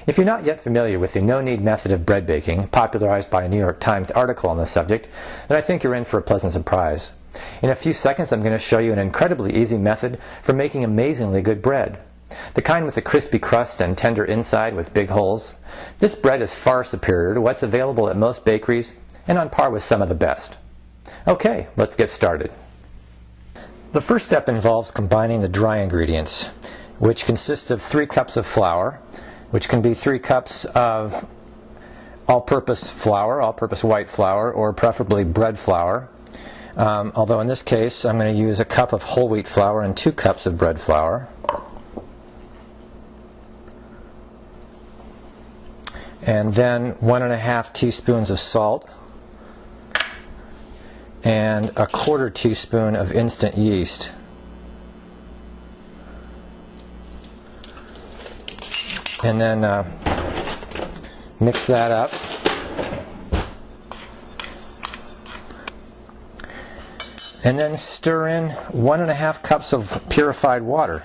If you're not yet familiar with the no-knead method of bread baking, popularized by a New York Times article on the subject, then I think you're in for a pleasant surprise. In a few seconds I'm going to show you an incredibly easy method for making amazingly good bread. The kind with a crispy crust and tender inside with big holes. This bread is far superior to what's available at most bakeries and on par with some of the best. Okay, let's get started. The first step involves combining the dry ingredients, which consists of 3 cups of flour, which can be 3 cups of all-purpose flour, all-purpose white flour, or preferably bread flour. Although in this case I'm going to use a cup of whole wheat flour and 2 cups of bread flour. And then 1½ teaspoons of salt and a 1/4 teaspoon of instant yeast. And then mix that up. And then stir in 1½ cups of purified water.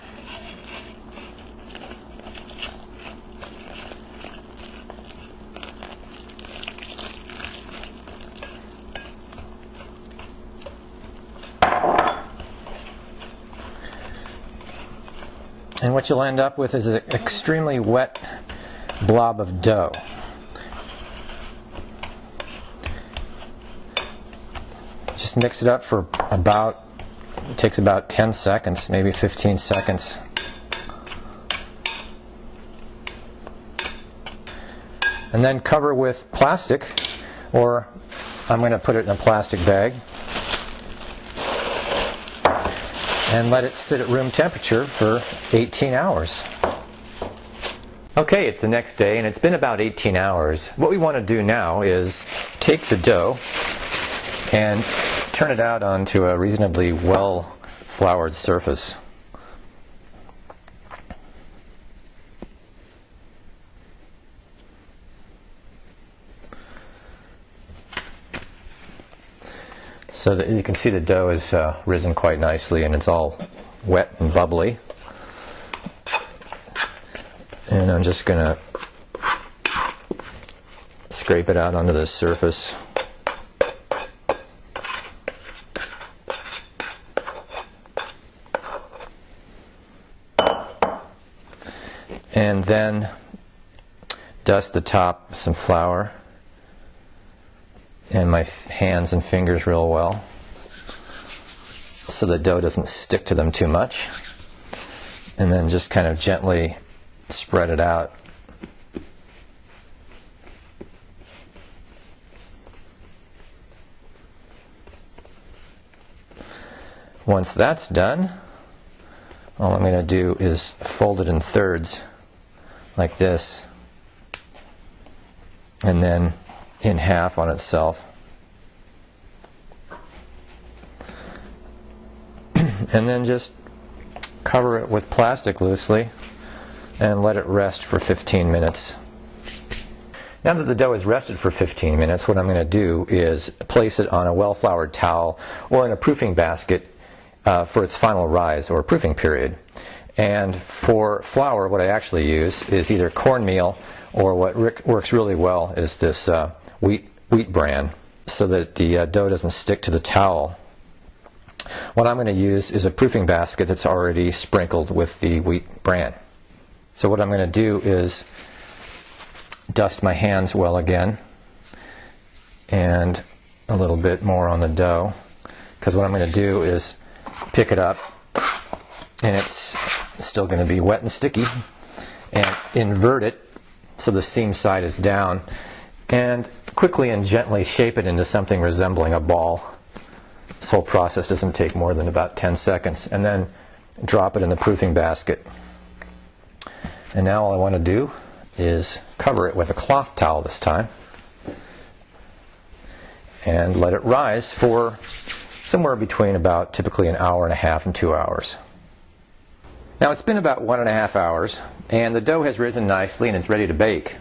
And what you'll end up with is an extremely wet blob of dough. Just mix it up for it takes about 10 seconds, maybe 15 seconds. And then cover with plastic, or I'm going to put it in a plastic bag, and let it sit at room temperature for 18 hours. Okay, it's the next day and it's been about 18 hours. What we want to do now is take the dough and turn it out onto a reasonably well floured surface. So that you can see the dough has risen quite nicely and it's all wet and bubbly. And I'm just going to scrape it out onto this surface. And then dust the top with some flour and my hands and fingers real well so the dough doesn't stick to them too much, and then just kind of gently spread it out. Once that's done, all I'm going to do is fold it in thirds like this, and then in half on itself. And then just cover it with plastic loosely and let it rest for 15 minutes. Now that the dough is rested for 15 minutes, what I'm going to do is place it on a well-floured towel or in a proofing basket for its final rise or proofing period. And for flour, what I actually use is either cornmeal, or what works really well is this wheat bran, so that the dough doesn't stick to the towel. What I'm going to use is a proofing basket that's already sprinkled with the wheat bran. So what I'm going to do is dust my hands well again, and a little bit more on the dough, because what I'm going to do is pick it up, and it's still going to be wet and sticky, and invert it so the seam side is down, and quickly and gently shape it into something resembling a ball. This whole process doesn't take more than about 10 seconds, and then drop it in the proofing basket. And now all I want to do is cover it with a cloth towel this time and let it rise for somewhere between about typically an hour and a half and 2 hours. Now it's been about 1½ hours and the dough has risen nicely and it's ready to bake.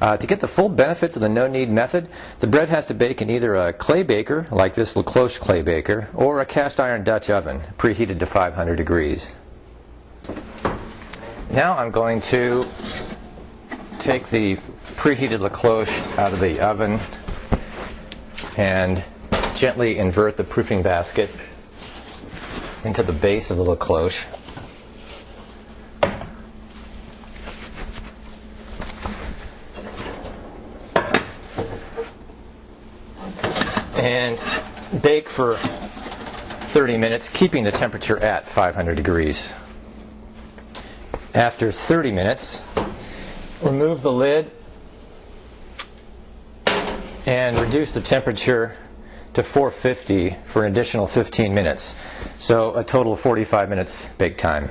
To get the full benefits of the no-knead method, the bread has to bake in either a clay baker, like this La Cloche clay baker, or a cast iron Dutch oven, preheated to 500 degrees. Now I'm going to take the preheated La Cloche out of the oven and gently invert the proofing basket into the base of the La Cloche. And bake for 30 minutes, keeping the temperature at 500 degrees. After 30 minutes, remove the lid and reduce the temperature to 450 for an additional 15 minutes. So a total of 45 minutes bake time.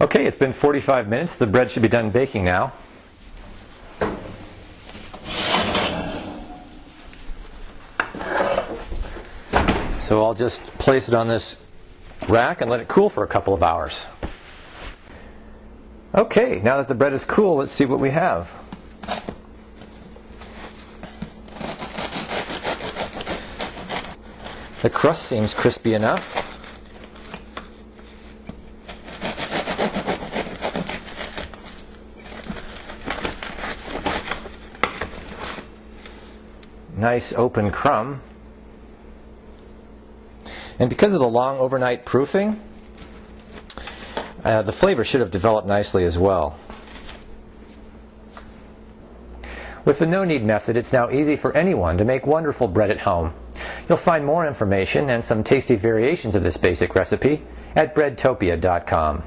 Okay, it's been 45 minutes. The bread should be done baking now. So I'll just place it on this rack and let it cool for a couple of hours. Okay, now that the bread is cool, let's see what we have. The crust seems crispy enough. Nice open crumb. And because of the long overnight proofing, the flavor should have developed nicely as well. With the no-knead method, it's now easy for anyone to make wonderful bread at home. You'll find more information and some tasty variations of this basic recipe at Breadtopia.com.